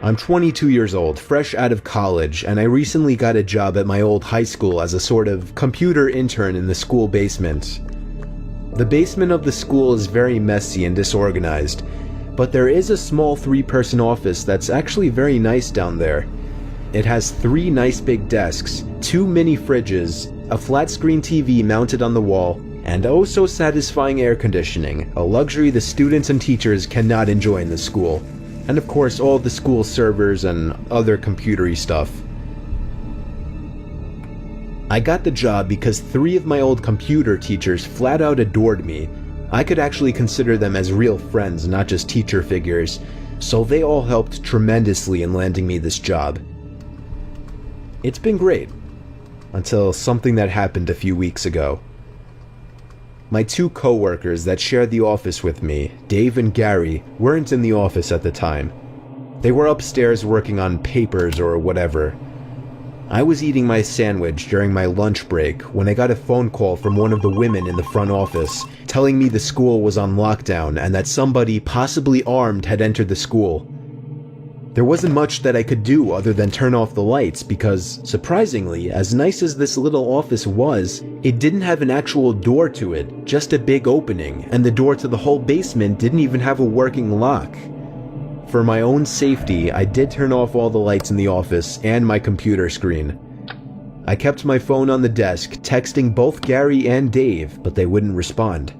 I'm 22 years old, fresh out of college, and I recently got a job at my old high school as a sort of computer intern in the school basement. The basement of the school is very messy and disorganized, but there is a small 3-person office that's actually very nice down there. It has 3 nice big desks, 2 mini fridges, a flat screen TV mounted on the wall, and oh so satisfying air conditioning, a luxury the students and teachers cannot enjoy in the school. And of course all the school servers and other computery stuff. I got the job because 3 of my old computer teachers flat out adored me. I could actually consider them as real friends, not just teacher figures, so they all helped tremendously in landing me this job. It's been great, until something that happened a few weeks ago. My 2 co-workers that shared the office with me, Dave and Gary, weren't in the office at the time. They were upstairs working on papers or whatever. I was eating my sandwich during my lunch break when I got a phone call from one of the women in the front office telling me the school was on lockdown and that somebody, possibly armed, had entered the school. There wasn't much that I could do other than turn off the lights because, surprisingly, as nice as this little office was, it didn't have an actual door to it, just a big opening, and the door to the whole basement didn't even have a working lock. For my own safety, I did turn off all the lights in the office and my computer screen. I kept my phone on the desk, texting both Gary and Dave, but they wouldn't respond.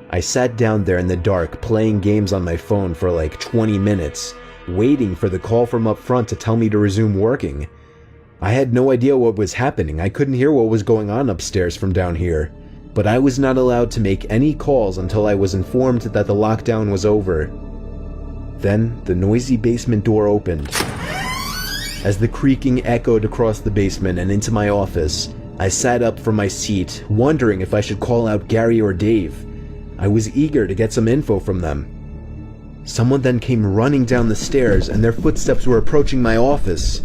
I sat down there in the dark playing games on my phone for like 20 minutes, waiting for the call from up front to tell me to resume working. I had no idea what was happening. I couldn't hear what was going on upstairs from down here, but I was not allowed to make any calls until I was informed that the lockdown was over. Then the noisy basement door opened. As the creaking echoed across the basement and into my office, I sat up from my seat, wondering if I should call out Gary or Dave. I was eager to get some info from them. Someone then came running down the stairs and their footsteps were approaching my office.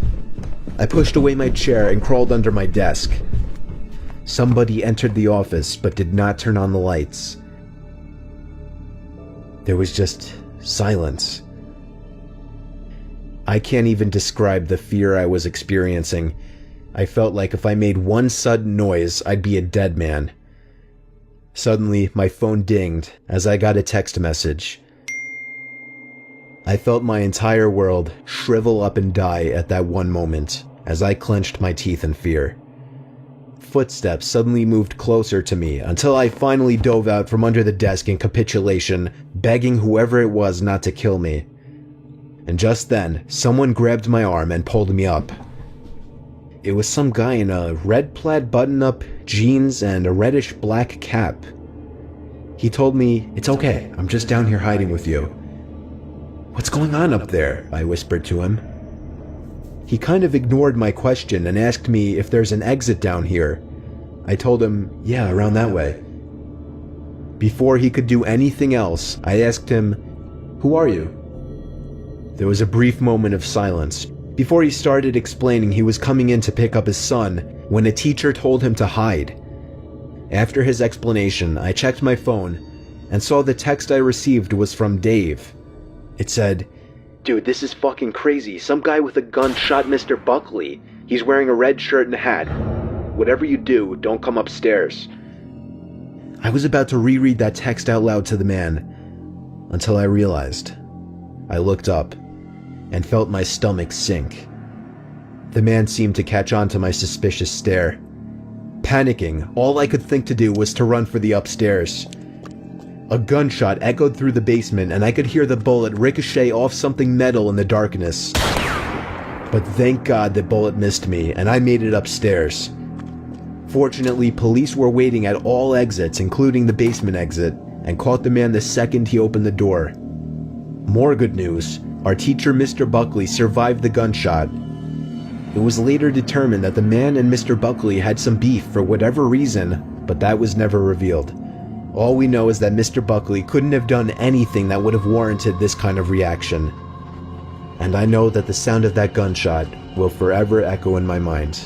I pushed away my chair and crawled under my desk. Somebody entered the office but did not turn on the lights. There was just silence. I can't even describe the fear I was experiencing. I felt like if I made one sudden noise, I'd be a dead man. Suddenly, my phone dinged as I got a text message. I felt my entire world shrivel up and die at that one moment as I clenched my teeth in fear. Footsteps suddenly moved closer to me until I finally dove out from under the desk in capitulation, begging whoever it was not to kill me. And just then, someone grabbed my arm and pulled me up. It was some guy in a red plaid button-up, jeans, and a reddish-black cap. He told me, "It's okay, I'm just down here hiding with you." "What's going on up there?" I whispered to him. He kind of ignored my question and asked me if there's an exit down here. I told him, "Yeah, around that way." Before he could do anything else, I asked him, "Who are you?" There was a brief moment of silence before he started explaining he was coming in to pick up his son when a teacher told him to hide. After his explanation, I checked my phone and saw the text I received was from Dave. It said, "Dude, this is fucking crazy. Some guy with a gun shot Mr. Buckley. He's wearing a red shirt and a hat. Whatever you do, don't come upstairs." I was about to reread that text out loud to the man until I realized. I looked up and felt my stomach sink. The man seemed to catch on to my suspicious stare. Panicking, all I could think to do was to run for the upstairs. A gunshot echoed through the basement and I could hear the bullet ricochet off something metal in the darkness. But thank God the bullet missed me and I made it upstairs. Fortunately, police were waiting at all exits, including the basement exit, and caught the man the second he opened the door. More good news, our teacher Mr. Buckley survived the gunshot. It was later determined that the man and Mr. Buckley had some beef for whatever reason, but that was never revealed. All we know is that Mr. Buckley couldn't have done anything that would have warranted this kind of reaction. And I know that the sound of that gunshot will forever echo in my mind.